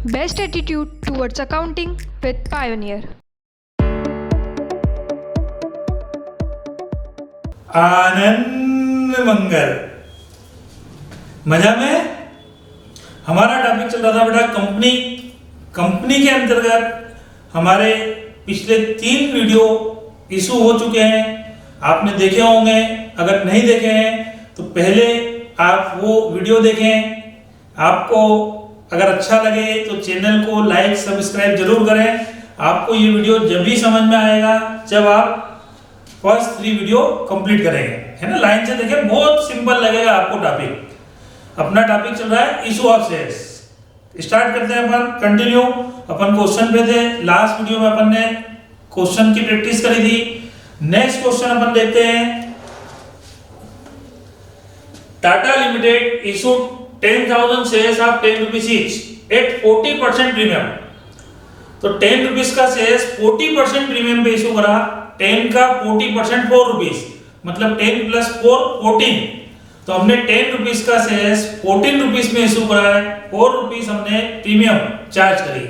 Best attitude towards accounting with Pioneer. आनंद मंगल। मजा में हमारा टॉपिक चल रहा था बेटा कंपनी के अंतर्गत हमारे पिछले 3 वीडियो इशू हो चुके हैं, आपने देखे होंगे। अगर नहीं देखे हैं तो पहले आप वो वीडियो देखें। आपको अगर अच्छा लगे तो चैनल को लाइक सब्सक्राइब जरूर करें। आपको ये वीडियो जब भी समझ में आएगा जब आप फर्स्ट 3 वीडियो कंप्लीट करेंगे, है ना। लाइन से देखें, बहुत सिंपल लगेगा आपको टॉपिक। अपना टॉपिक चल रहा है इशू ऑफ शेयर्स। स्टार्ट करते हैं अपन, कंटिन्यू। अपन क्वेश्चन पे थे, लास्ट वीडियो में अपन ने क्वेश्चन की प्रैक्टिस करी थी। नेक्स्ट क्वेश्चन अपन देखते हैं। Tata limited issued 10,000 shares of 10 rupees each eight 40% premium. तो 10 रुपीज का शेयर्स 40% प्रीमियम पे इशू करा। 10 का 40% 4 रुपीज, मतलब 10 प्लस 4 14। तो हमने 10 रुपीज का शेयर्स 14 रुपीज में इशू करा है। 4 रुपीज हमने प्रीमियम चार्ज करी।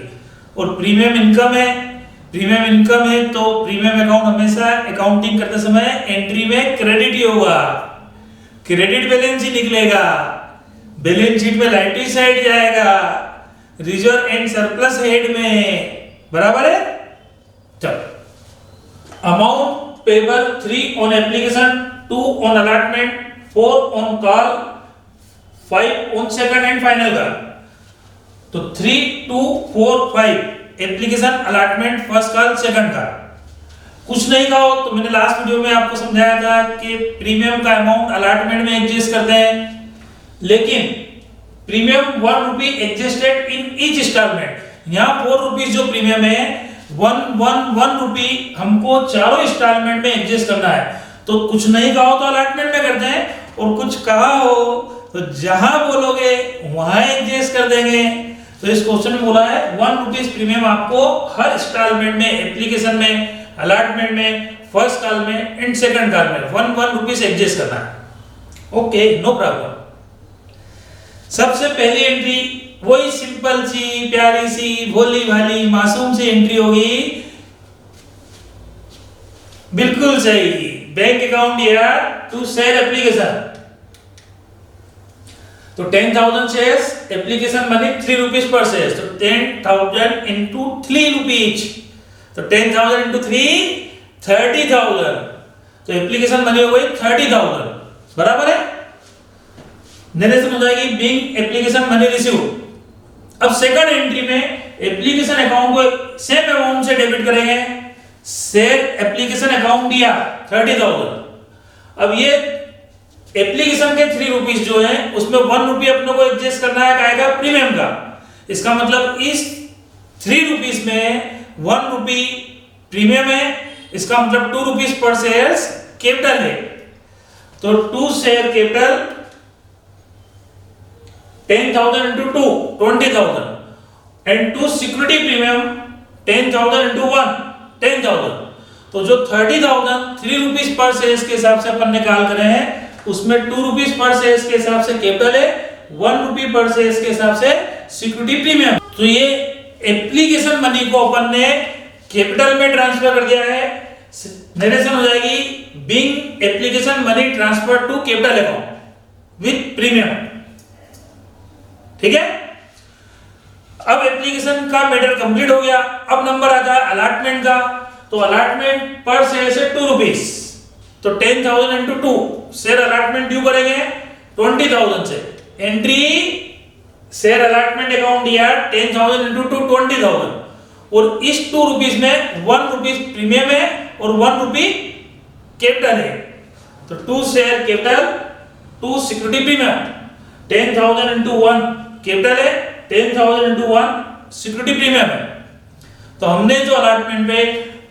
और प्रीमियम इनकम है तो प्रीमियम अकाउंट हमेशा अकाउंटिंग करते समय एंट्री में क्रेडिट ही होगा, क्रेडिट बैलेंस ही निकलेगा। बैलेंस शीट में लाइटली साइड जाएगा, रिजर्व एंड सरप्लस हेड में, बराबर है। चलो, amount payable 3 on application, 2 on allotment, 4 on call, 5 on second and final का। तो 3, 2, 4, 5 application, allotment, first call, second का। कुछ नहीं कहा हो तो मैंने लास्ट वीडियो में आपको समझाया था कि प्रीमियम का अमाउंट अलॉटमेंट में एडजस्ट करते हैं, लेकिन premium 1 rupee adjusted in each instalment. यहाँ 4 रुपीज जो प्रीमियम है 1 रुपी हमको चारों इंस्टॉलमेंट में एडजस्ट करना है। तो कुछ नहीं कहा हो तो अलॉटमेंट में करते हैं, और कुछ कहा हो तो जहां बोलोगे वहां एडजस्ट कर देंगे। तो इस क्वेश्चन में बोला है 1 रुपीज प्रीमियम आपको हर इंस्टॉलमेंट में, एप्लीकेशन में, अलॉटमेंट में, फर्स्ट कॉल में एंड सेकंड कॉल में 1 रुपीज एडजस्ट करना है। Okay, no problem. सबसे पहली एंट्री वही सिंपल सी, प्यारी सी, भोली भाली, मासूम सी एंट्री होगी। बिल्कुल सही, बैंक अकाउंट या टू शेयर एप्लीकेशन। तो 10,000 शेयर्स, एप्लीकेशन मनी 3 रुपीज पर शेयर। तो 10,000 इंटू 3 रुपीज। तो 10,000 इंटू 3 30,000। तो एप्लीकेशन मनी हो गई 30,000, बराबर है। नरेशन हो जाएगी बिंग एप्लीकेशन मनी रिसीव। अब सेकंड एंट्री में एप्लीकेशन अकाउंट को सेम अमाउंट से डेबिट करेंगे। शेयर एप्लीकेशन अकाउंट दिया 30,000। अब ये एप्लीकेशन के 3 रुपीज जो है उसमें 1 रुपी अपने को एडजस्ट करना है, आएगा प्रीमियम का। इसका मतलब इस 3 रुपीज में 1 रुपी प्रीमियम है, इसका मतलब 2 रुपीज पर शेयर कैपिटल है। तो 2 share capital 10,000 into 2 20,000 and 2 security premium 10,000 into 1 10,000। तो जो 30,000 3 रुपीज पर शेयर के हिसाब से अपन निकाल कर रहे हैं, उसमें 2 रुपीज पर शेयर के हिसाब से कैपिटल है, 1 रुपी पर शेयर के हिसाब से सिक्योरिटी प्रीमियम। तो ये एप्लीकेशन मनी को अपन ने कैपिटल में ट्रांसफर कर दिया है। नरेशन हो जाएगी being application money transfer to capital account with premium. ठीक है। अब एप्लीकेशन का मैटर कंप्लीट हो गया। अब नंबर आता है अलॉटमेंट का। तो अलॉटमेंट पर शेयर से 2 रुपीज। तो 10,000 इंटू 2 शेयर अलॉटमेंट ड्यू करेंगे 20,000 से। एंट्री शेयर अलॉटमेंट अकाउंट दिया 10,000 इंटू 2 20,000। और इस 2 रुपीज में 1 रुपीज प्रीमियम है और 1 रुपी कैपिटल है। तो 2 share capital, 2 security premium, 10,000 into 1 capital है, 10,000 इंटू 1 सिक्योरिटी प्रीमियम है। तो हमने जो अलॉटमेंट पे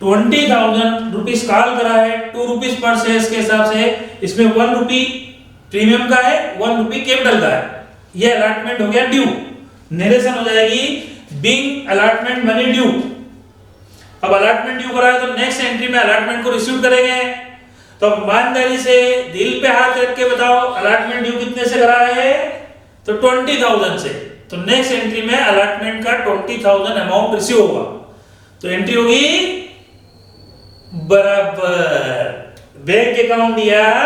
20,000 रुपीज कॉल करा है 2 रुपीज पर शेयर के हिसाब से, इसमें 1 रुपी प्रीमियम का है, 1 रुपी कैपिटल का है। ये अलॉटमेंट हो गया ड्यू। नरेशन हो जाएगी बिंग अलॉटमेंट मनी ड्यू। अब अलॉटमेंट ड्यू करा है तो नेक्स्ट एंट्री में अलॉटमेंट को रिसीव करेंगे। तो ईमानदारी से दिल पे हाथ रख के बताओ अलॉटमेंट ड्यू कितने से करा है? तो 20,000 से। तो नेक्स्ट एंट्री में अलॉटमेंट का 20,000 अमाउंट रिसीव होगा। तो एंट्री होगी बराबर bank account year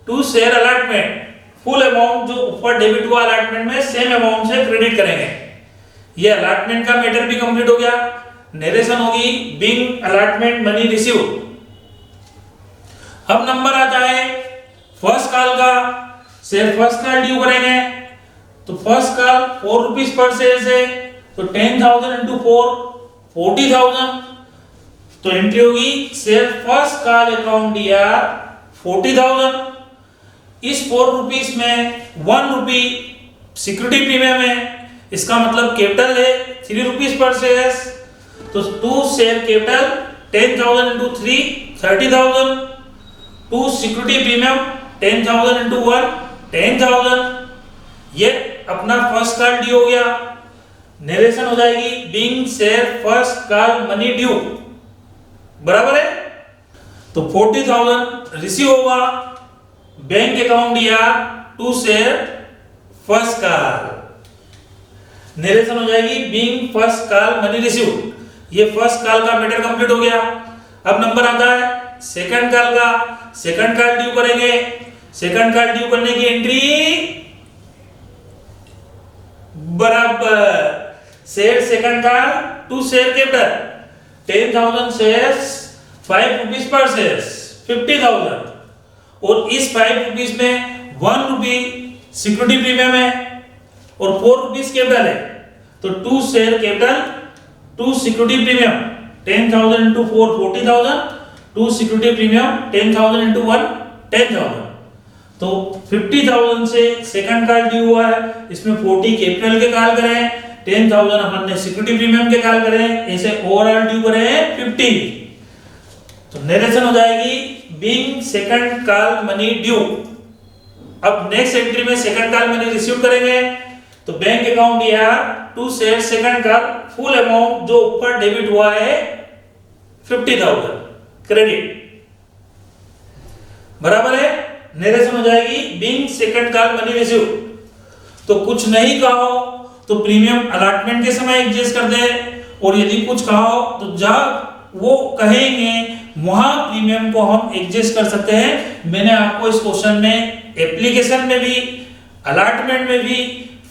to share allotment, full amount जो ऊपर डेबिट हुआ अलॉटमेंट में सेम अमाउंट से क्रेडिट करेंगे। ये अलॉटमेंट का मैटर भी कंप्लीट हो गया। नरेशन होगी बिंग अलॉटमेंट मनी रिसीव। अब नंबर आता है फर्स्ट कॉल का। शेयर फर्स्ट कॉल ड्यू करेंगे तो first call 4 rupees per share है, तो 10,000 इंटू 4 40,000। तो एंट्री होगी share first call account year 40,000। इस 4 रुपीज में 1 रुपी सिक्योरिटी प्रीमियम है, इसका मतलब कैपिटल है 3 रुपीज पर शेयर। तो 2 share capital 10,000 into 3 30,000, 2 security premium 10,000 into 1 10,000। ये अपना फर्स्ट कॉल ड्यू हो गया। नरेशन हो जाएगी being share first call money due, बराबर है। तो 40,000 रिसीव होगा बैंक अकाउंट या to share first call. Narration हो जाएगी being first call money receive. ये फर्स्ट कॉल का मैटर कंप्लीट हो गया। अब नंबर आता है सेकंड कॉल का। सेकंड कॉल ड्यू करेंगे। सेकंड कॉल ड्यू करने की एंट्री बराबर share second call to share capital 10,000 shares 5 rupees पर शेयर 50,000, और इस 5 रुपीज में 1 रुपी सिक्योरिटी प्रीमियम है और 4 रुपीज कैपिटल है। तो 2 share capital 2 security premium 10,000 into 4 40,000, 2 security premium 10,000 into 1 10,000। तो 50,000 से सेकंड कॉल ड्यू हुआ है, इसमें 40 कैपिटल के कॉल करें, 10,000 अपन ने सिक्योरिटी प्रीमियम के कॉल करें, ऐसे ओवरऑल ड्यू करें 50। तो नरेशन हो जाएगी being second call money due. अब नेक्स्ट एंट्री में सेकंड कॉल मनी रिसीव करेंगे तो बैंक अकाउंट या to share second call full amount जो ऊपर डेबिट हुआ है 50,000 क्रेडिट, बराबर है। नरेशन हो जाएगी being second call money receive. तो कुछ नहीं कहा हो तो प्रीमियम अलॉटमेंट के समय एडजस्ट कर दे, और यदि कुछ कहा हो तो जब वो कहेंगे वहां प्रीमियम को हम एडजस्ट कर सकते हैं। मैंने आपको इस क्वेश्चन में एप्लीकेशन में भी, अलॉटमेंट में भी,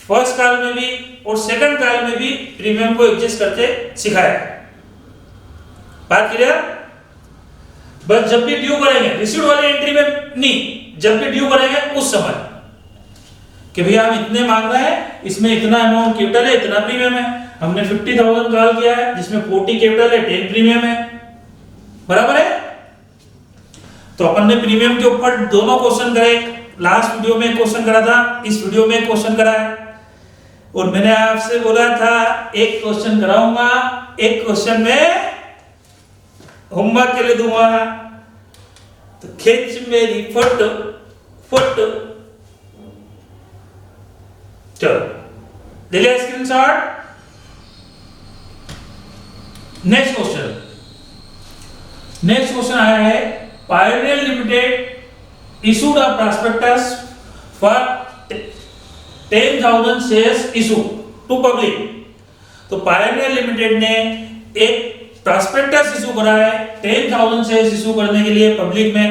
फर्स्ट कॉल में भी और सेकंड कॉल में भी प्रीमियम को एडजस्ट करके सिखाया। बात क्लियर? बस जब भी ड्यू करेंगे रिसीव्ड वाली एंट्री में नहीं, जब भी ड्यू करेंगे उस समय कि भैया हम इतने मांग रहे हैं, इसमें इतना अमाउंट कैपिटल है, इतना प्रीमियम है। हमने 50,000 कॉल किया है जिसमें 40 कैपिटल है 10 प्रीमियम है, बराबर है। तो अपन ने प्रीमियम के ऊपर दोनों क्वेश्चन करे। लास्ट वीडियो में क्वेश्चन करा था, इस वीडियो में क्वेश्चन करा है, और मैंने आपसे बोला था एक क्वेश्चन कराऊंगा, एक क्वेश्चन में होमवर्क के लिए दूंगा। तो खींच मेरी फोटो फोटो, चलो ले लिया स्क्रीनशॉट। नेक्स्ट क्वेश्चन आया है Pioneer Limited issued a prospectus for 10,000 shares issue to public. तो पायोनियर लिमिटेड ने एक प्रॉस्पेक्टस इशू करा है 10,000 शेयर्स इशू करने के लिए पब्लिक में।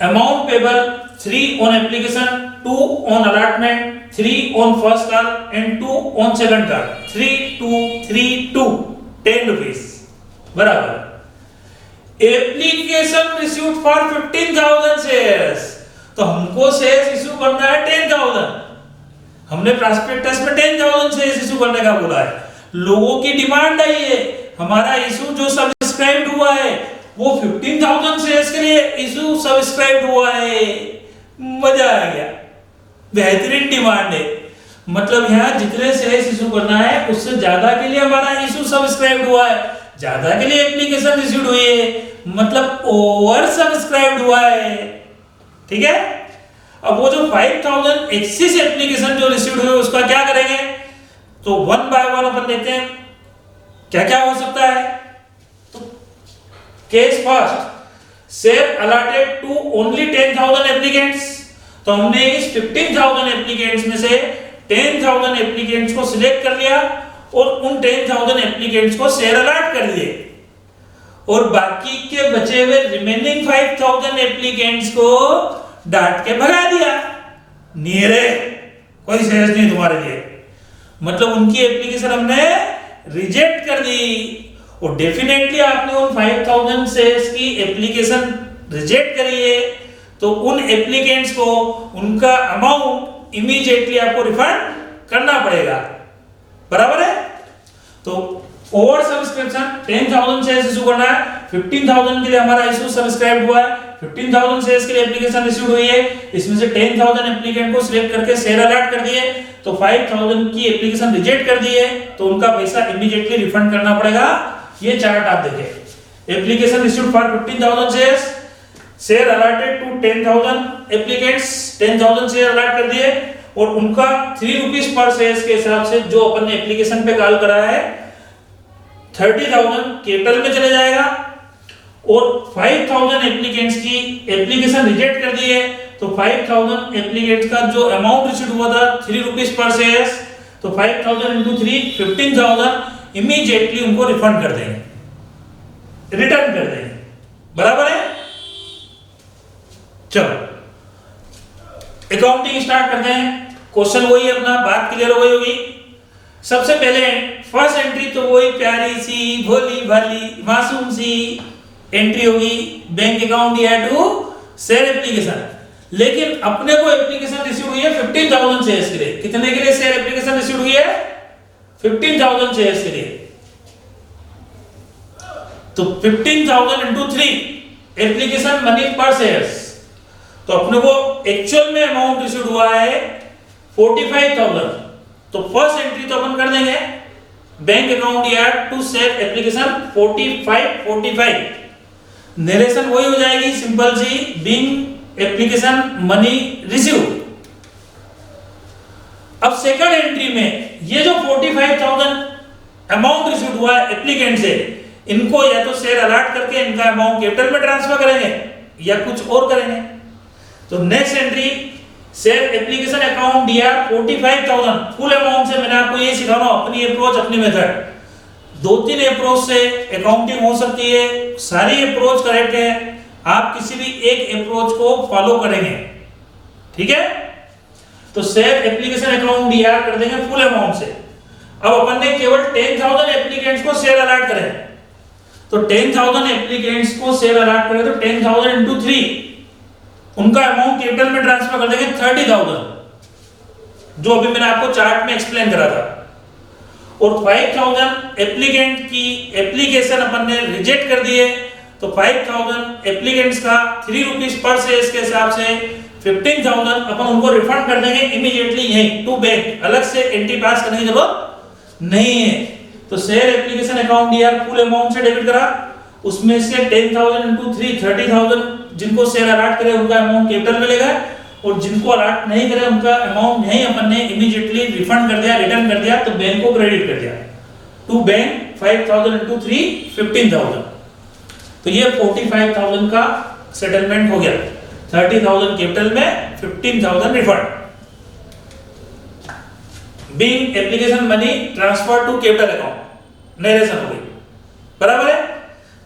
Amount payable 3 on application, 2 on allotment, 3 on first call and 2 on second call. 3,2,3,2 10 rupees, बराबर। एप्लीकेशन रिसीव्ड फॉर 15,000 शेयर्स, तो हमको शेयर्स इशू करना है 10,000। हमने प्रॉस्पेक्टस में 10,000 शेयर्स इशू करने का बोला है। लोगों की डिमांड आई है, हमारा इशू जो सब्सक्राइब हुआ है वो 15,000 शेयर्स के लिए इशू सब्सक्राइब हुआ है। मजा आ गया, बेहतरीन डिमांड है। मतलब यहाँ जितने शेयर्स इशू करना है उससे ज्यादा के लिए हमारा इशू सब्सक्राइब हुआ है, ज्यादा के लिए एप्लीकेशन रिसीव्ड हुई है, मतलब ओवर सब्सक्राइब हुआ है। ठीक है। अब वो जो 5,000 एक्सिस एप्लीकेशन जो रिसीव्ड हुए उसका क्या करेंगे? तो 1 बाय 1 अपन देखते हैं क्या क्या हो सकता है। तो case first, share allotted to only 10,000 applicants. तो हमने इस 15,000 एप्लीकेंट्स में से 10,000 एप्लीकेंट्स को सिलेक्ट कर लिया और उन 10,000 एप्लीकेंट्स को शेयर अलॉट कर दिए और बाकी के बचे हुए रिमेनिंग 5,000 एप्लीकेंट्स को डांट के भगा दिया। नीरे कोई शेयर्स नहीं तुम्हारे लिए, मतलब उनकी एप्लीकेशन हमने रिजेक्ट कर दी और डेफिनेटली आपने उन 5,000 शेयर्स की एप्लीकेशन रिजेक्ट करी है तो उन एप्लीकेंट्स को उनका अमाउंट इमीडिएटली आपको रिफंड करना पड़ेगा, बराबर है। तो ओवर सब्सक्रिप्शन 10,000 शेयर्स इशू करना है, 15,000 के लिए हमारा इशू सब्सक्राइब हुआ है, 15,000 शेयर्स के लिए एप्लीकेशन इशू हुई है, इसमें से 10,000 एप्लीकेंट को सिलेक्ट करके शेयर अलॉट कर दिए तो 5,000 की एप्लीकेशन रिजेक्ट कर दी है तो उनका पैसा इमीडिएटली रिफंड करना पड़ेगा। ये चार्ट आप देखें, application issued for 15,000 shares, share allotted to 10,000 applicants, 10,000 share allot कर दिए और उनका 3 रुपीस पर शेयर के हिसाब से जो अपन ने एप्लीकेशन पे कॉल करा है 30,000 कैपिटल में चले जाएगा और 5,000 एप्लीकेंट्स की एप्लीकेशन रिजेक्ट कर दी है तो 5,000 एप्लीकेंट्स का जो अमाउंट रिसीव हुआ था 3 रुपीस पर शेयर, तो 5,000 into 3 15,000 इमीडिएटली उनको रिफंड कर देंगे, रिटर्न कर देंगे, बराबर है। चलो अकाउंटिंग स्टार्ट करते हैं। क्वेश्चन वही अपना, बात क्लियर हो गई होगी। सबसे पहले फर्स्ट एंट्री तो वही प्यारी सी भोली भाली मासूम सी एंट्री होगी, बैंक अकाउंट या टू शेयर एप्लीकेशन। लेकिन अपने को एप्लीकेशन रिसीव हुई है 15,000 शेयर्स के लिए। कितने के लिए शेयर एप्लीकेशन रिसीव हुई है? 15,000 शेयर्स के लिए। तो 15,000 into 3 एप्लीकेशन मनी पर शेयर्स, तो अपने को एक्चुअल में अमाउंट रिसीव हुआ है 45,000। तो फर्स्ट एंट्री तो अपन कर देंगे बैंक अकाउंट या टू शेयर एप्लीकेशन 45 नरेशन वही हो जाएगी सिंपल सी, बीइंग एप्लीकेशन मनी रिसीव। अब सेकंड एंट्री में ये जो 45,000 अमाउंट रिसीव हुआ है एप्लीकेंट से, इनको या तो शेयर अलॉट करके इनका अमाउंट कैपिटल में ट्रांसफर करेंगे या कुछ और करेंगे। तो next entry share application account दिया 45,000 फुल अमाउंट से। मैंने आपको ये सिखाना, अपनी अप्रोच अपनी मेथड, 2-3 अप्रोच से अकाउंटिंग हो सकती है, सारी अप्रोच करेक्ट है, आप किसी भी एक अप्रोच को फॉलो करेंगे, ठीक है। तो शेयर एप्लीकेशन अकाउंट दिया कर देंगे फुल अमाउंट से। अब अपन ने केवल 10,000 एप्लीकेंट्स को शेयर अलॉट करें, तो 10,000 एप्लीकेंट्स को शेयर अलॉट करें तो 10,000 into 3 उनका अमाउंट कैपिटल में ट्रांसफर कर देंगे 30,000, जो अभी मैंने आपको चार्ट में एक्सप्लेन करा था। और 5,000 एप्लीकेंट की एप्लीकेशन अपन ने रिजेक्ट कर दी है तो 5,000 एप्लीकेंट्स का 3 रुपीस पर शेयर के हिसाब से 15,000 अपन उनको रिफंड कर देंगे इमीडिएटली यहीं टू बैंक। अलग से एंट्री पास करने की जरूरत नहीं है। तो शेयर एप्लीकेशन अकाउंट दिया फुल अमाउंट से डेबिट करा, उसमें से 10,000 into 3 30,000 जिनको शेयर अलॉट करे उनका अमाउंट कैपिटल में लेगा और जिनको अलॉट नहीं करे उनका अमाउंट नहीं अपन ने इमीडिएटली रिफंड कर दिया, रिटर्न कर दिया, तो बैंक को क्रेडिट कर दिया टू बैंक 5,000 into 3 15,000। तो ये 45,000 का सेटलमेंट हो गया, 30,000 कैपिटल में 15,000 refund, being application money transfer to capital account, narration हो गई, बराबर है।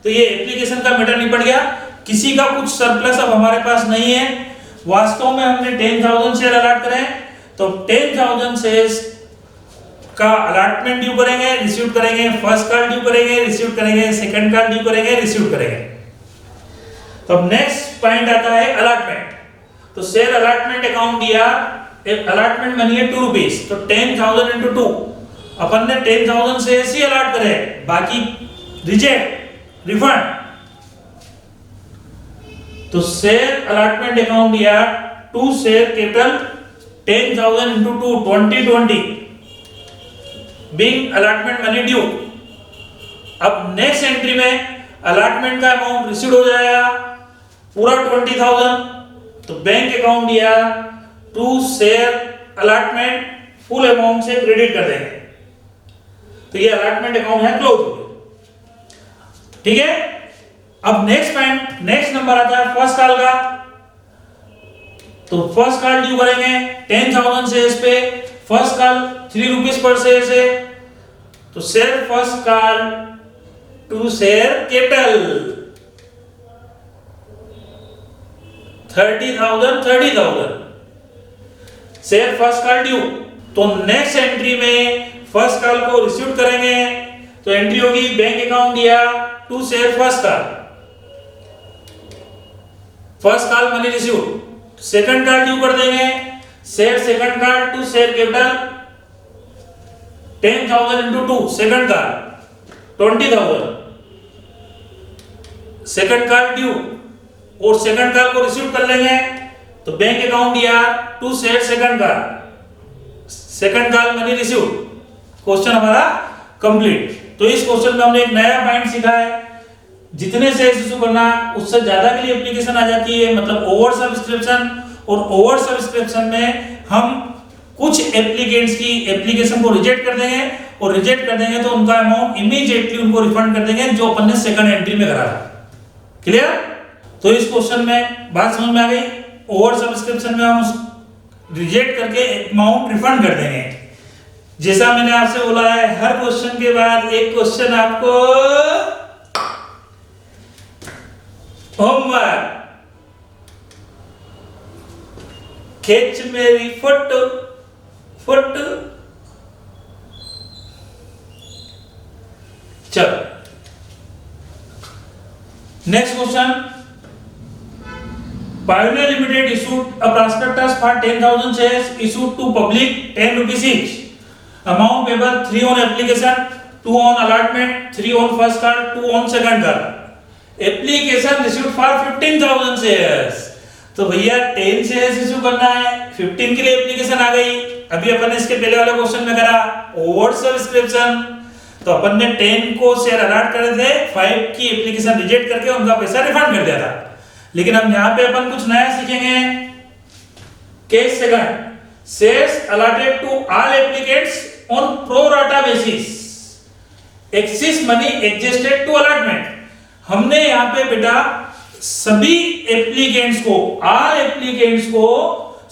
तो ये एप्लीकेशन का मैटर निपट गया। किसी का कुछ सरप्लस अब हमारे पास नहीं है। वास्तव में हमने 10,000 शेयर अलॉट करें तो 10,000 शेयर्स का अलॉटमेंट ड्यू करेंगे, रिसीव करेंगे, फर्स्ट कॉल ड्यू करेंगे, रिसीव करेंगे, सेकंड कॉल ड्यू करेंगे, रिसीव करेंगे। तो अब नेक्स्ट पॉइंट आता है अलॉटमेंट। तो शेयर अलॉटमेंट अकाउंट दिया, अलॉटमेंट मनी है 2 रुपीस, तो 10,000 into 2 अपन ने 10,000 शेयर्स ही अलॉट करे, बाकी रिजेक्ट रिफंड। तो शेयर अलॉटमेंट अकाउंट दिया to share capital 10,000 into 2 2020 being allotment money due. अब नेक्स्ट एंट्री में अलॉटमेंट का अमाउंट रिसीव हो जाएगा पूरा 20,000, तो बैंक अकाउंट दिया to share allotment full amount से क्रेडिट कर देंगे। तो ये अलॉटमेंट अकाउंट है क्लोज हो गया, ठीक है। अब नेक्स्ट पॉइंट, नेक्स्ट नंबर आता है फर्स्ट कॉल का। तो फर्स्ट कॉल ड्यू करेंगे 10,000 शेयर्स पे, फर्स्ट कॉल 3 रुपीज पर शेयर है, तो share first call to share capital 30,000 share first call due. तो नेक्स्ट एंट्री में फर्स्ट कॉल को रिसीव करेंगे, तो एंट्री होगी बैंक अकाउंट दिया to share first call money receive. Second call due कर देंगे, share second call to share capital 10,000 into 2 second call 20,000 second call due, और सेकंड कॉल को रिसीव कर लेंगे, तो बैंक अकाउंट दिया to share second call money receive. Question हमारा complete. तो इस क्वेश्चन में हमने एक नया पॉइंट सीखा है, जितने शेयर इशू करना उससे ज्यादा के लिए एप्लीकेशन आ जाती है, मतलब ओवर सब्सक्रिप्शन। और ओवर सब्सक्रिप्शन में हम कुछ एप्लीकेंट्स की एप्लीकेशन को रिजेक्ट कर देंगे, और रिजेक्ट कर देंगे तो उनका अमाउंट इमीडिएटली उनको रिफंड कर देंगे जो अपन ने सेकंड एंट्री में करा था। क्लियर? तो इस क्वेश्चन में बात समझ में आ गई। ओवर सब्सक्रिप्शन में हम रिजेक्ट करके अमाउंट रिफंड कर देंगे। जैसा मैंने आपसे बोला है, हर क्वेश्चन के बाद एक क्वेश्चन आपको होमवर्क। खींच मेरी फोटो चल। Next question, Pioneer Limited issued a prospectus for 10,000 shares issued to public 10 rupees each. Amount payable 3 on application, 2 on allotment, 3 on first call, 2 on second call. Application received for 15,000 shares. तो भैया 10 shares issue करना है, 15 के लिए application आ गई। अभी अपन ने इसके पहले वाले क्वेश्चन में करा ओवर सब्सक्रिप्शन, तो अपन ने 10 को शेयर अलॉट करे थे, 5 की एप्लीकेशन रिजेक्ट करके उनका पैसा रिफंड कर दिया था। लेकिन हम यहाँ पे अपन कुछ नया सीखेंगे। Case second, shares allotted to all applicants on pro rata basis, excess money adjusted to allotment. हमने यहाँ पे बेटा सभी एप्लीकेंट्स को, ऑल एप्लीकेंट्स को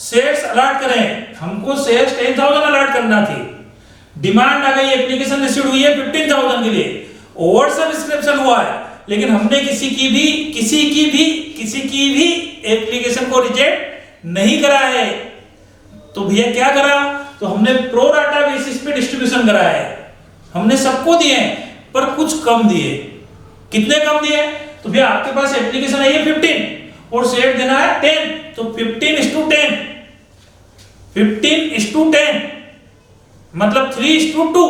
शेयर्स अलॉट करें। हमको शेयर्स 10,000 अलॉट करना थी, डिमांड आ गई, एप्लीकेशन रिसीव हुई है 15,000 के लिए, ओवर सब्सक्रिप्शन हुआ है, लेकिन हमने किसी की भी एप्लीकेशन को रिजेक्ट नहीं करा है। तो भैया क्या करा, तो हमने प्रो राटा बेसिस पे डिस्ट्रीब्यूशन करा है। हमने सबको दिए पर कुछ कम दिए। कितने कम दिए, तो भैया आपके पास एप्लीकेशन आई है 15 और शेयर देना है 10, तो 15:10, 15:10 मतलब 3:2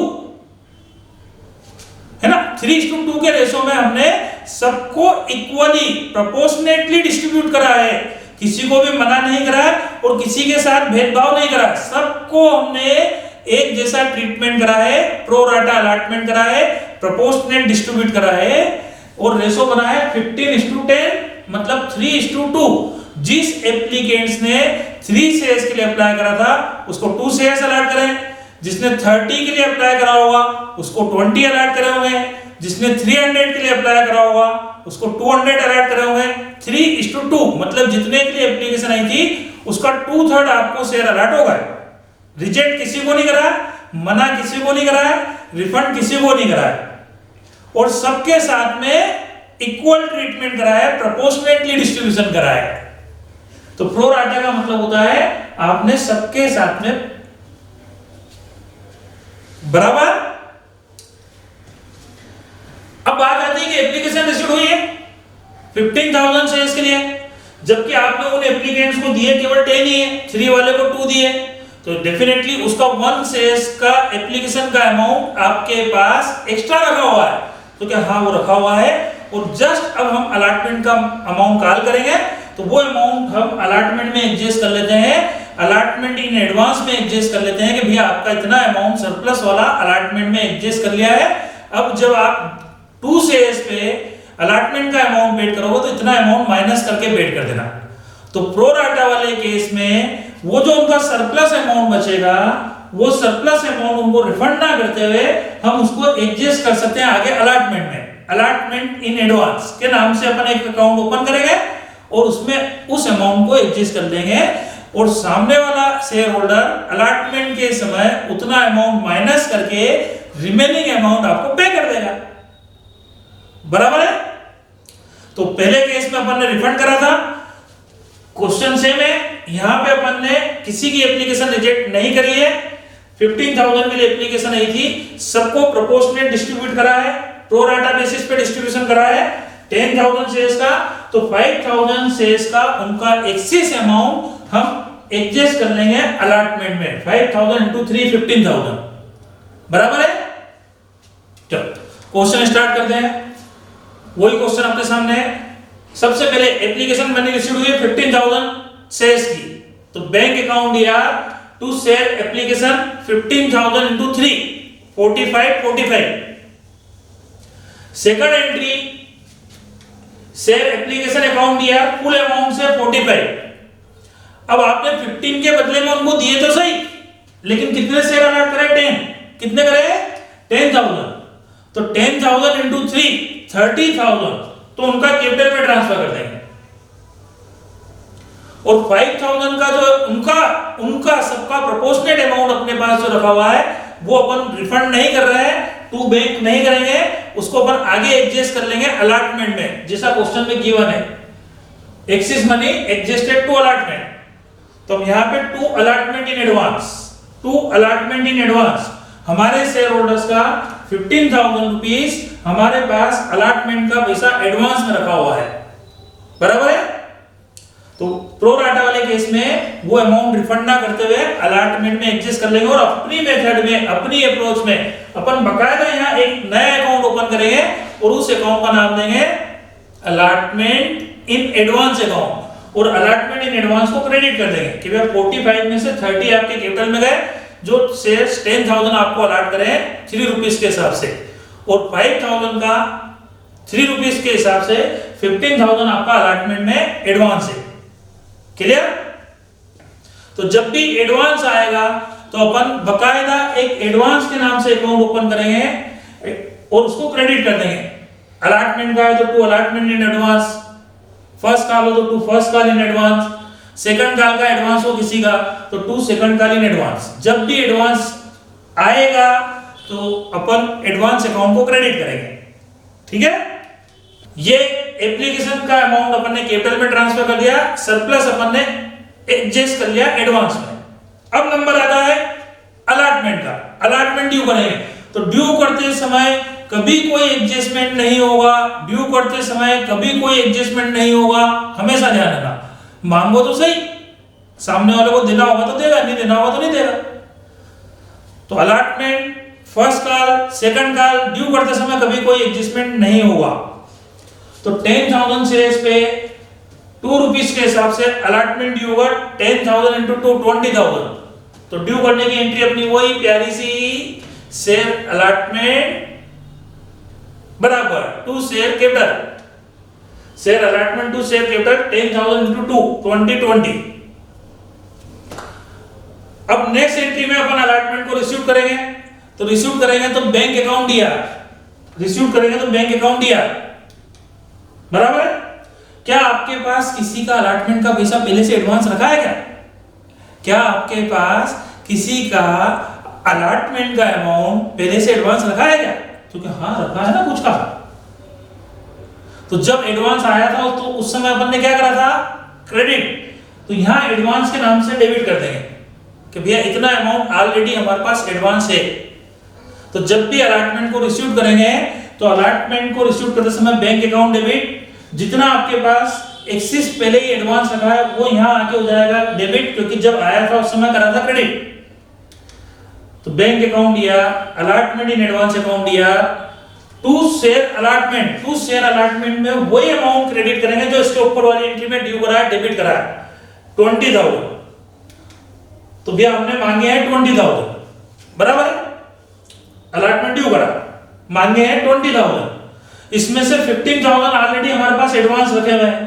है ना। 3:2 के रेशो में हमने सबको इक्वली प्रोपोर्शनेटली डिस्ट्रीब्यूट करा है, किसी को भी मना नहीं करा और किसी के साथ भेदभाव नहीं करा, सबको हमने एक जैसा ट्रीटमेंट करा है, प्रो राटा अलॉटमेंट करा है, प्रोपोर्शनेट डिस्ट्रीब्यूट करा है, और रेशो बना है 15:10 मतलब 3:2। जिस एप्लीकेंट्स ने 3 शेयर्स के लिए अप्लाई करा था उसको 2 शेयर्स अलॉट करें, जिसने 30 के लिए अप्लाई करा होगा उसको 20 अलॉट करे होंगे, जिसने 300 के लिए अप्लाई करा होगा उसको 200 अलॉट करे होंगे। 3:2 मतलब जितने के लिए एप्लीकेशन आई थी उसका 2/3 आपको शेयर अलॉट होगा। रिजेक्ट किसी को नहीं करा, मना किसी को नहीं करा, रिफंड किसी को नहीं करा, और सबके साथ में इक्वल ट्रीटमेंट करा है, प्रोपोर्शनेटली डिस्ट्रीब्यूशन करा है। तो प्रो राटा का मतलब होता है आपने सबके साथ में बराबर। अब बात आती है कि एप्लीकेशन रिसीव हुई है 15,000 शेयर्स के लिए, जबकि आपने उन एप्लीकेंट्स को दिए केवल 10 ही है, 3 वाले को 2 दिए, तो डेफिनेटली उसका 1 शेयर्स का एप्लीकेशन का अमाउंट आपके पास एक्स्ट्रा रखा हुआ है। तो क्या हाँ वो रखा हुआ है, और जस्ट अब हम अलॉटमेंट का अमाउंट कॉल करेंगे तो वो अमाउंट हम अलॉटमेंट में एडजस्ट कर लेते हैं, अलॉटमेंट इन एडवांस में एडजस्ट कर लेते हैं कि भैया आपका इतना अमाउंट सरप्लस वाला अलॉटमेंट में एडजस्ट कर लिया है। अब जब आप 2 शेयर्स पे अलॉटमेंट का अमाउंट पेड करोगे तो इतना अमाउंट माइनस करके पेड कर देना। तो प्रो राटा वाले केस में वो जो उनका सरप्लस अमाउंट बचेगा, वो सरप्लस अमाउंट उनको रिफंड ना करते हुए हम उसको एडजस्ट कर सकते हैं आगे अलॉटमेंट में। अलॉटमेंट इन एडवांस के नाम से अपन एक अकाउंट ओपन करेंगे और उसमें उस अमाउंट को एडजस्ट कर देंगे और सामने वाला शेयर होल्डर अलॉटमेंट के समय उतना अमाउंट माइनस करके रिमेनिंग अमाउंट आपको पे कर देगा। बराबर है। तो पहले केस में अपन ने रिफंड करा था, क्वेश्चन सेम है। यहां पे अपन ने किसी की एप्लीकेशन रिजेक्ट नहीं करी है, 15,000 के लिए एप्लीकेशन आई थी, सबको प्रोपोर्शनेट डिस्ट्रीब्यूट करा है, प्रो राटा बेसिस पे डिस्ट्रीब्यूशन करा है 10,000 शेयर्स का। तो 5,000 शेयर्स का उनका एक्सेस अमाउंट हम एडजस्ट कर लेंगे अलॉटमेंट में, 5,000 इंटू 3 15,000। बराबर है। चलो क्वेश्चन स्टार्ट करते हैं। वही क्वेश्चन अपने सामने है। सबसे पहले एप्लीकेशन मनी रिसीव हुई 15,000 शेयर्स की, तो बैंक अकाउंट दिया to share application 15,000 into 3 45। Second entry share application account दिया फुल अमाउंट से 45। अब आपने 15 के बदले में उनको दिए तो सही, लेकिन कितने शेयर अलॉट करे? 10। कितने करे? 10,000। तो 10,000 इंटू 3 30,000, तो उनका कैपिटल में ट्रांसफर कर देंगे। और 5,000 का जो उनका सबका प्रोपोर्शनेट अमाउंट अपने पास जो रखा हुआ है वो अपन रिफंड नहीं कर रहे हैं, टू बैंक नहीं करेंगे, उसको अपन आगे एडजस्ट कर लेंगे अलॉटमेंट में, जैसा क्वेश्चन में गिवन है। Excess money adjusted to allotment. तो हम यहां पे टू अलॉटमेंट इन एडवांस हमारे शेयर होल्डर्स का 15,000 रुपीस हमारे पास अलॉटमेंट का पैसा एडवांस में रखा हुआ है। बराबर है। तो प्रो राटा वाले केस में वो अमाउंट रिफंड ना करते हुए अलॉटमेंट में एडजस्ट कर लेंगे, और अपनी मेथड में, अपनी अप्रोच में अपन बकायदा यहां एक नया अकाउंट ओपन करेंगे और उस अकाउंट का नाम देंगे अलॉटमेंट इन एडवांस अकाउंट, और अलॉटमेंट इन एडवांस को क्रेडिट कर देंगे कि भाई 45 में से 30 आपके कैपिटल में गए, जो शेयर्स 10,000 आपको अलॉट करें 3 रुपीस के हिसाब से, और 5,000 का 3 रुपीस के हिसाब से 15,000 आपका अलॉटमेंट में एडवांस है। क्लियर। तो जब भी एडवांस आएगा तो अपन बकायदा एक एडवांस के नाम से अकाउंट ओपन करेंगे और उसको क्रेडिट कर देंगे। अलॉटमेंट का है तो to allotment in advance, first call हो तो to first call in advance, second call का एडवांस हो किसी का तो to second call in advance. जब भी एडवांस आएगा तो अपन एडवांस अकाउंट को क्रेडिट करेंगे। ठीक है। ये एप्लीकेशन का अमाउंट अपन ने कैपिटल में ट्रांसफर कर दिया, सरप्लस अपन ने एडजस्ट कर लिया एडवांस में। अब नंबर आता है अलॉटमेंट का। अलॉटमेंट ड्यू करेंगे तो ड्यू करते समय कभी कोई एडजस्टमेंट नहीं होगा, ड्यू करते समय कभी कोई एडजस्टमेंट नहीं होगा, हमेशा ध्यान रखना। मांगो तो सही, सामने वाले को देना होगा तो देगा, नहीं देना होगा तो नहीं देगा। तो allotment, first call, second call, due करते समय कभी कोई एडजस्टमेंट नहीं होगा। तो 10,000 शेयर्स पे 2 रुपीस के हिसाब से अलॉटमेंट ड्यू होगा 10,000 इंटू 2 20,000। तो ड्यू करने की एंट्री अपनी वही प्यारी सी शेयर अलॉटमेंट बराबर to share capital, share allotment to share capital 10,000 into 2 2020। अब नेक्स्ट एंट्री में अपन अलॉटमेंट को रिसीव करेंगे, तो रिसीव करेंगे तो बैंक अकाउंट दिया, रिसीव करेंगे तो बैंक अकाउंट दिया। बराबर है। क्या आपके पास किसी का अलॉटमेंट का पैसा पहले से एडवांस रखा है क्या? क्या आपके पास किसी का अलॉटमेंट का अमाउंट पहले से एडवांस रखा है क्या? क्योंकि हाँ रखा है ना कुछ का। तो जब एडवांस आया था तो उस समय अपन ने क्या करा था? क्रेडिट। तो यहां एडवांस के नाम से डेबिट कर देंगे कि भैया इतना अमाउंट ऑलरेडी हमारे पास एडवांस है। तो जब भी अलॉटमेंट को रिसीव करेंगे तो अलॉटमेंट को रिसीव करते समय बैंक अकाउंट डेबिट, जितना आपके पास एक्सिस पहले ही एडवांस रखा है वो यहां आके हो जाएगा डेबिट, क्योंकि जब आया था उस समय करा था क्रेडिट। तो बैंक अकाउंट दिया, अलॉटमेंट इन एडवांस अकाउंट दिया, टू शेयर अलॉटमेंट में वही अमाउंट क्रेडिट करेंगे जो इसके ऊपर वाली एंट्री में ड्यू करा है, डेबिट करा है 20,000। तो भैया हमने मांगे हैं 20,000, बराबर है। अलॉटमेंट ड्यू करा, मांगे हैं 20,000, इसमें से 15,000 ऑलरेडी हमारे पास एडवांस रखे हुए हैं,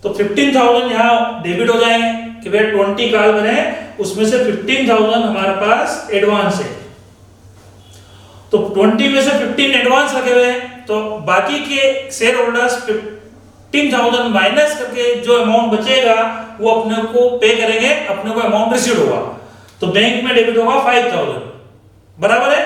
तो 15,000 यहां डेबिट हो जाएंगे कि भाई 20 कॉल करें, उसमें से 15,000 हमारे पास एडवांस है। तो 20 में से 15 एडवांस रखे हुए हैं, तो बाकी के शेयर होल्डर्स 15,000 माइनस करके जो अमाउंट बचेगा वो अपने को पे करेंगे, अपने को अमाउंट रिसीव होगा, तो बैंक में डेबिट होगा 5,000, बराबर है।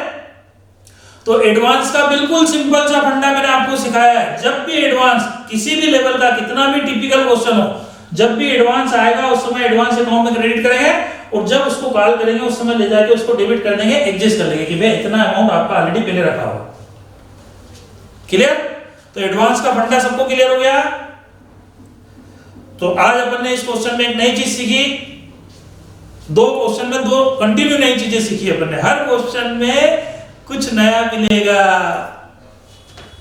तो एडवांस का बिल्कुल सिंपल सा फंडा मैंने आपको सिखाया है। जब भी एडवांस किसी भी लेवल का, कितना भी टिपिकल क्वेश्चन हो, जब भी एडवांस आएगा उस समय एडवांस अकाउंट में क्रेडिट करेंगे, और जब उसको कॉल करेंगे उस समय ले जाके उसको डेबिट कर देंगे, एडजस्ट कर लेंगे कि भाई इतना अमाउंट आपका ऑलरेडी पहले रखा हुआ। क्लियर? तो एडवांस का फंडा सबको क्लियर हो गया। तो आज अपन ने इस क्वेश्चन में एक नई चीज सीखी, दो क्वेश्चन में दो कंटिन्यू नई चीजें सीखी अपन ने। हर क्वेश्चन में कुछ नया मिलेगा,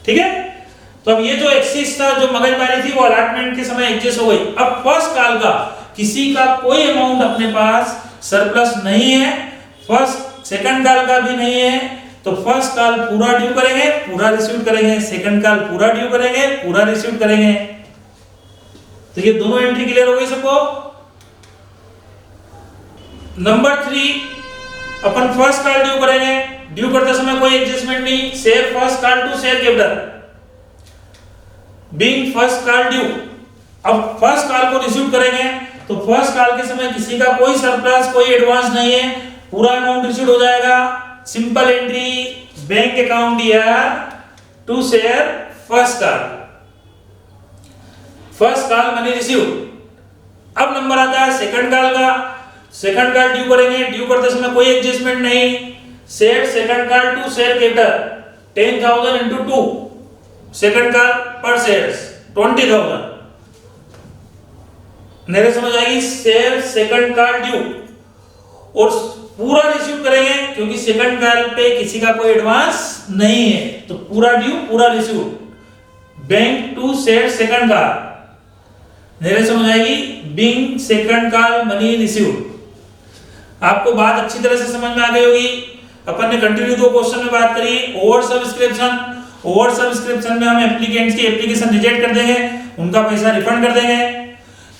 ठीक है। तो अब ये जो एक्सिस था, जो मगजमारी थी, वो अलॉटमेंट के समय एडजस्ट हो गई। अब फर्स्ट कॉल का किसी का कोई अमाउंट अपने पास सरप्लस नहीं है, फर्स्ट सेकंड कॉल का भी नहीं है, तो फर्स्ट कॉल पूरा ड्यू करेंगे, पूरा रिसीव करेंगे, सेकंड कॉल पूरा ड्यू करेंगे, पूरा रिसीव करेंगे। तो ये दोनों एंट्री क्लियर हो गई सबको। नंबर 3, अपन फर्स्ट कॉल ड्यू करेंगे, ड्यू करते समय कोई एडजस्टमेंट नहीं, share first call to share capital, being first call due. अब फर्स्ट कॉल को रिसीव करेंगे, तो फर्स्ट कॉल के समय किसी का कोई सरप्लस, कोई एडवांस नहीं है, पूरा अमाउंट रिसीव हो जाएगा। Simple entry, bank account year to share first call, first call money receive. अब नंबर आता है सेकंड कॉल का, सेकंड कॉल ड्यू करेंगे, ड्यू करते समय कोई एडजस्टमेंट नहीं, share second call to share capital 10,000 into 2, second call पर शेयर 20,000। मेरे समझ आएगी, शेयर सेकंड कॉल ड्यू और पूरा रिसीव करेंगे, क्योंकि सेकंड कॉल पे किसी का कोई एडवांस नहीं है, तो पूरा ड्यू पूरा receive, bank to share second call. मेरे समझ आएगी, being second call money receive. आपको बात अच्छी तरह से समझ में आ गई होगी। अपन ने कंटिन्यू दो क्वेश्चन में बात करी, ओवर सब्सक्रिप्शन। ओवर सब्सक्रिप्शन में हम एप्लीकेंट्स की एप्लीकेशन रिजेक्ट कर देंगे, उनका पैसा रिफंड कर देंगे।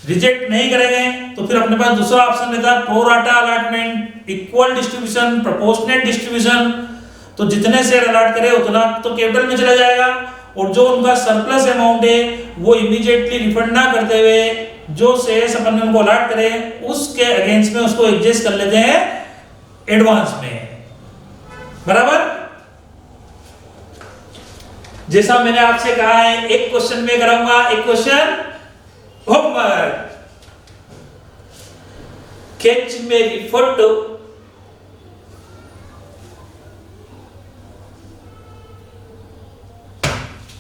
रिजेक्ट नहीं करेंगे तो फिर अपने पास दूसरा ऑप्शन रहता है pro rata allotment, equal distribution, proportionate distribution. तो जितने शेयर अलॉट करे उतना तो कैपिटल में चला जाएगा, और जो उनका सरप्लस अमाउंट है वो इमीडिएटली रिफंड ना करते हुए जो शेयर्स अपन ने उनको अलॉट करे उसके अगेंस्ट में उसको एडजस्ट कर लेते हैं एडवांस में, बराबर। जैसा मैंने आपसे कहा है, एक क्वेश्चन में कराऊंगा, एक क्वेश्चन होमवर्क। कैच मेरी फोटो,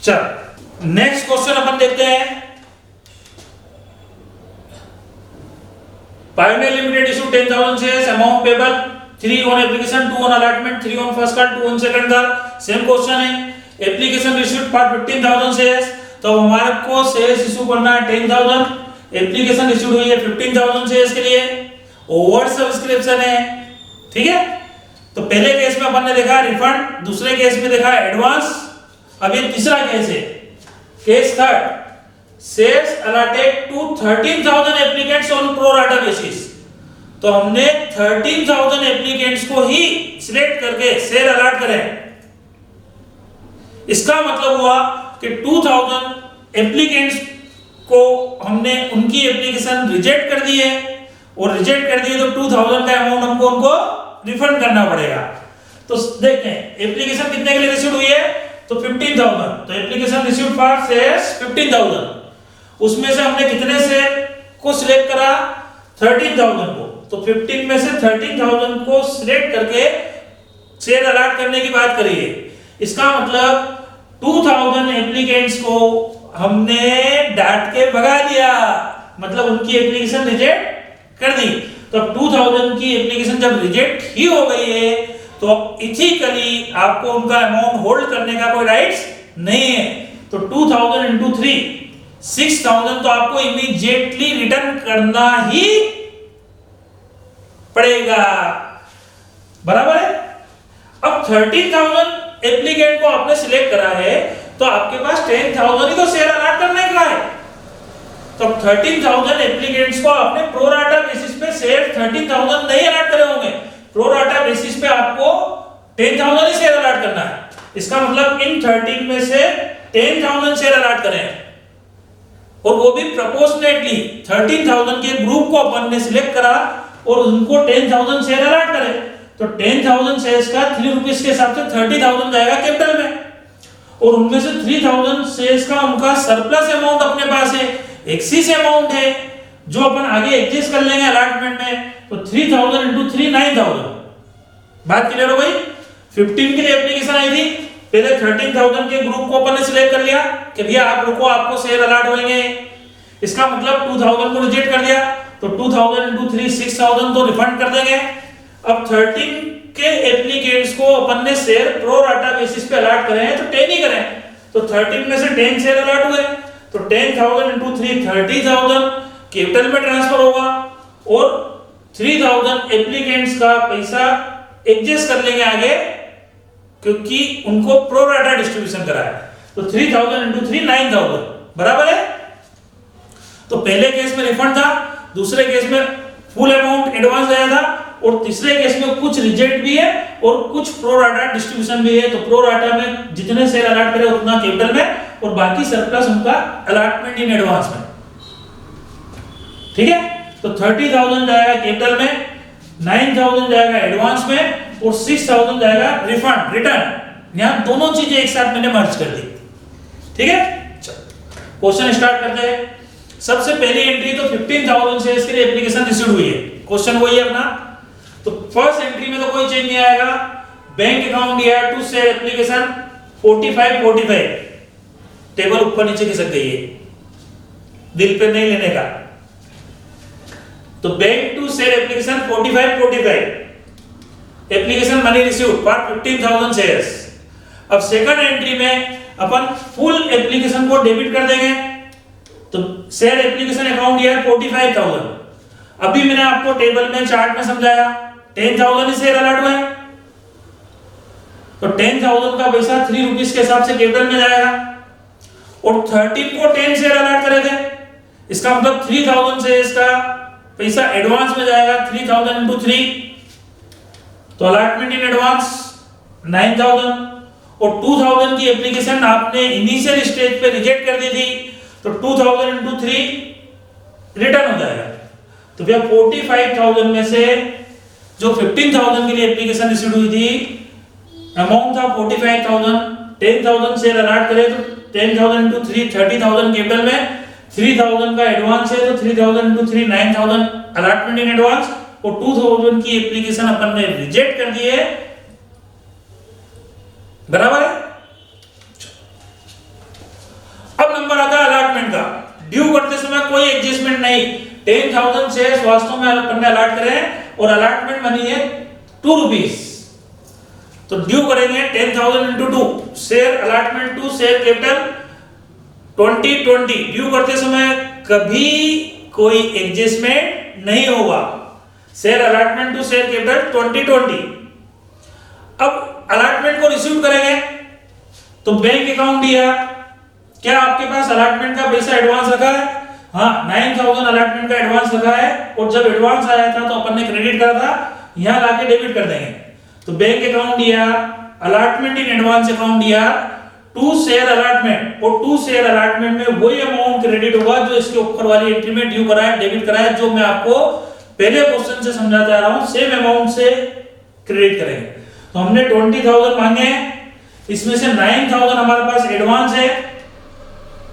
चल नेक्स्ट क्वेश्चन अपन देखते हैं। Pioneer Limited issued 10,000 shares, amount payable 3 on application, 2 on allotment, 3 on first call, 2 on second call। Same question है। एप्लीकेशन issued फॉर 15,000 शेयर्स, तो हमारे को शेयर्स इशू करना है 10,000, एप्लीकेशन इशूड हुई है 15,000 शेयर्स के लिए, ओवर सब्सक्रिप्शन है, ठीक है। तो पहले केस में अपन ने देखा रिफंड, दूसरे केस में देखा एडवांस, अब ये तीसरा केस है, case third. Shares allotted to 13,000 applicants on pro rata basis. तो हमने 13,000 एप्लीकेंट्स को ही सिलेक्ट करके शेयर अलॉट करें। इसका मतलब हुआ कि 2,000 एप्लीकेंट्स को हमने उनकी एप्लीकेशन रिजेक्ट कर दी है, और रिजेक्ट कर दिए तो 2,000 का अमाउंट हमको उनको रिफंड करना पड़ेगा। तो देखते हैं एप्लीकेशन कितने के लिए रिसीव हुई है, तो 15,000। तो एप्लीकेशन रिसीव फॉर शेयर्स 15,000, उसमें से हमने कितने शेयर को सिलेक्ट करा, 13,000 को। तो 15 में से 13,000 को सिलेक्ट करके शेयर अलॉट करने की बात करी है। इसका मतलब 2,000 एप्लीकेंट्स को हमने डांट के भगा दिया, मतलब उनकी एप्लीकेशन रिजेक्ट कर दी। तो अब 2,000 की एप्लीकेशन जब रिजेक्ट ही हो गई है तो इथिकली आपको उनका अमाउंट होल्ड करने का कोई राइट्स नहीं है। तो 2,000 into 3 6,000 तो आपको इमीडिएटली रिटर्न करना ही पड़ेगा, बराबर है। अब 13,000 एप्लीकेंट को आपने सिलेक्ट करा है, तो आपके पास 10,000 ही तो शेयर अलॉट करने का है। तो 13,000 एप्लीकेंट्स को आपने प्रो राटा बेसिस पे शेयर 13,000 नहीं अलॉट करे होंगे, प्रो राटा बेसिस पे आपको 10,000 ही शेयर अलॉट करना है। इसका मतलब इन 13 में से 10,000 शेयर अलॉट करें। और वो भी प्रोपोर्शनेटली 13,000 के ग्रुप को अपन ने सिलेक्ट करा और उनको 10,000 शेयर अलॉट करे, तो 10,000 शेयर्स का 3 रुपीस के हिसाब से 30,000 जाएगा कैपिटल में, और उनमें से 3,000 शेयर्स का उनका सरप्लस अमाउंट अपने पास है, एक्सिस अमाउंट है जो अपन आगे एडजस्ट कर लेंगे अलॉटमेंट में, तो 3,000 इंटू 3 9,000। बात क्लियर हो गई? 15 के लिए एप्लीकेशन आई थी, पहले 13,000 के ग्रुप को अपन ने सिलेक्ट कर लिया कि भैया आप रुको आपको शेयर अलॉट होंगे, इसका मतलब 2,000 को रिजेक्ट कर दिया, तो 2,000 इंटू 3 6,000 तो रिफंड कर देंगे। अब 13 के एप्लीकेंट्स को अपन ने शेयर प्रो राटा बेसिस पे अलॉट करे हैं, तो 10 ही करें, तो 13 में से 10 शेयर अलॉट हुए, तो 10,000 इंटू 3 30,000 कैपिटल में ट्रांसफर होगा, और 3,000 एप्लीकेंट्स का पैसा एडजस्ट कर लेंगे आगे क्योंकि उनको प्रो राटा डिस्ट्रीब्यूशन करा है, तो 3,000 इंटू 3 9,000 बराबर है। तो पहले केस में रिफंड था, दूसरे केस में फुल अमाउंट एडवांस गया था, और तीसरे केस में कुछ रिजेक्ट भी है और कुछ प्रो राटा डिस्ट्रीब्यूशन भी है, तो प्रो राटा में जितने शेयर अलॉट करे उतना कैपिटल में और बाकी सरप्लस उनका अलॉटमेंट इन एडवांस में, ठीक है। तो 30,000 जाएगा कैपिटल में, 9,000 जाएगा एडवांस में और 6,000 जाएगा रिफंड रिटर्न। यहां दोनों चीजें एक साथ मैंने मर्ज कर दी, ठीक है। चलो क्वेश्चन स्टार्ट करते हैं। सबसे पहली एंट्री तो 15,000 शेयर्स के लिए एप्लीकेशन रिसीव हुई है, क्वेश्चन वही है अपना। तो फर्स्ट एंट्री में तो कोई चेंज नहीं आएगा, बैंक अकाउंट दिया टू शेयर एप्लीकेशन 45 टेबल ऊपर नीचे खिसक गई है, दिल पे नहीं लेने का। तो bank to share application 45 application money receive for 15,000 shares. अब सेकंड एंट्री में अपन फुल एप्लीकेशन को डेबिट कर देंगे, तो शेयर एप्लीकेशन अकाउंट दिया 45,000। अभी मैंने आपको टेबल में चार्ट में समझाया 10,000 ही शेयर अलॉट हुए, तो 10,000 का पैसा 3 रुपीस के हिसाब से कैपिटल में जाएगा, और 13 को 10 शेयर अलॉट करे थे, इसका मतलब 3,000 शेयर्स का पैसा एडवांस में जाएगा 3,000 इंटू 3, तो अलॉटमेंट इन एडवांस 9,000, और 2,000 की एप्लीकेशन आपने इनिशियल स्टेज पे रिजेक्ट कर दी थी, तो 2,000 इंटू 3 रिटर्न हो जाएगा। तो भैया 45,000 में से जो 15,000 के लिए एप्लीकेशन रिसीव हुई थी, अमाउंट था 45,000, 10,000 शेयर अलॉट करे तो 10,000 इंटू 3 30,000 कैपिटल में, 3,000 का एडवांस है तो 3,000 इंटू 3 9,000 अलॉटमेंट इन एडवांस, और 2,000 की एप्लीकेशन अपन ने रिजेक्ट कर दी है, बराबर है। अब नंबर आता है अलॉटमेंट का। ड्यू करते समय कोई एडजस्टमेंट नहीं, 10,000 शेयर्स वास्तव में अपन ने अलॉट करे हैं और अलॉटमेंट मनी है 2 रुपीस, तो ड्यू करेंगे 10,000 into 2 share allotment to share capital 2020। Due करते समय कभी कोई एडजस्टमेंट नहीं होगा, share allotment to share capital 2020। अब अलॉटमेंट को रिसीव करेंगे तो बैंक अकाउंट दिया, क्या आपके पास अलॉटमेंट का पैसा एडवांस रखा है? हाँ, 9,000 अलॉटमेंट का एडवांस रखा है, और जब एडवांस आया था तो अपन ने क्रेडिट करा था, यहां लाके डेबिट कर देंगे। तो बैंक अकाउंट दिया, अलॉटमेंट इन एडवांस अकाउंट दिया, टू शेयर अलॉटमेंट, और टू शेयर अलॉटमेंट में वही अमाउंट क्रेडिट होगा जो इसके ऊपर वाली एंट्री में ड्यू करा है, डेबिट करा है, जो मैं आपको पहले क्वेश्चन से समझाता आ रहा हूं, सेम अमाउंट से क्रेडिट करेंगे। तो हमने 20,000 मांगे हैं, इसमें से 9,000 हमारे पास एडवांस है,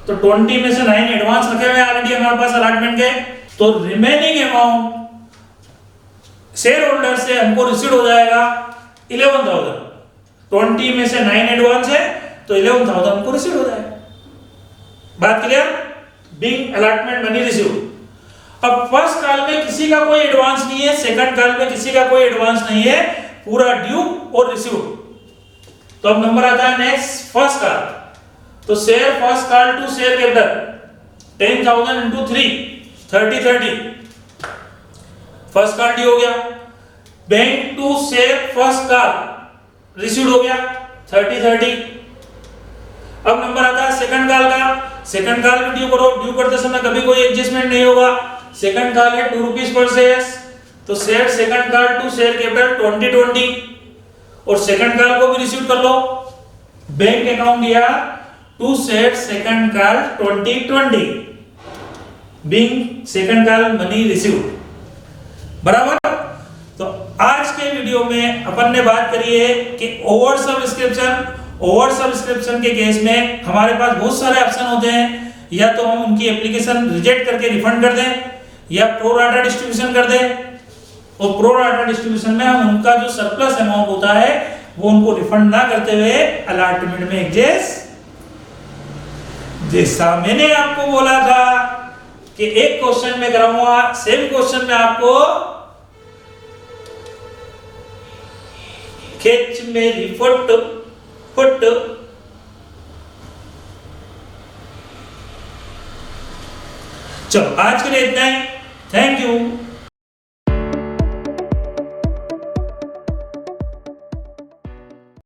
तो 20 में से 9 एडवांस रखे हुए ऑलरेडी हमारे पास अलॉटमेंट के, तो रिमेनिंग अमाउंट शेयर होल्डर से हमको रिसीव हो जाएगा 11,000। 20 में से 9 एडवांस है तो 11,000 हमको रिसीव हो जाएगा। बात clear? Being allotment money receive. अब फर्स्ट कॉल में किसी का कोई एडवांस नहीं है, सेकंड कॉल में किसी का कोई एडवांस नहीं है, पूरा ड्यू और रिसीव। तो अब नंबर आता है नेक्स्ट फर्स्ट कॉल, तो share first call to share capital 10,000 into 3 30 first call due हो गया, bank to share first call receive हो गया 30 अब नंबर आता है सेकंड कॉल का, सेकंड कॉल भी ड्यू करो, ड्यू करते समय कभी कोई एडजस्टमेंट नहीं होगा, सेकंड कॉल है 2 रुपीस पर शेयर, तो share second call to share capital 2020, और सेकंड कॉल को भी रिसीव कर लो, बैंक अकाउंट दिया to share second call 2020, being second call money received, बराबर। तो आज के वीडियो में अपन ने बात करी है कि ओवर सब्सक्रिप्शन के केस में हमारे पास बहुत सारे ऑप्शन होते हैं, या तो हम उनकी एप्लीकेशन रिजेक्ट करके रिफंड कर दें या प्रो राटा डिस्ट्रीब्यूशन कर दें। और प्रो राटा डिस्ट्रीब्यूशन में हम उनका जो सरप्लस अमाउंट होता है वो उनको रिफंड ना करते हुए अलॉटमेंट में एडजस्ट, जैसा मैंने आपको बोला था कि एक क्वेश्चन में कराऊंगा, सेम क्वेश्चन में आपको कैच मेरी फुट चलो आज के लिए इतना ही। Thank you.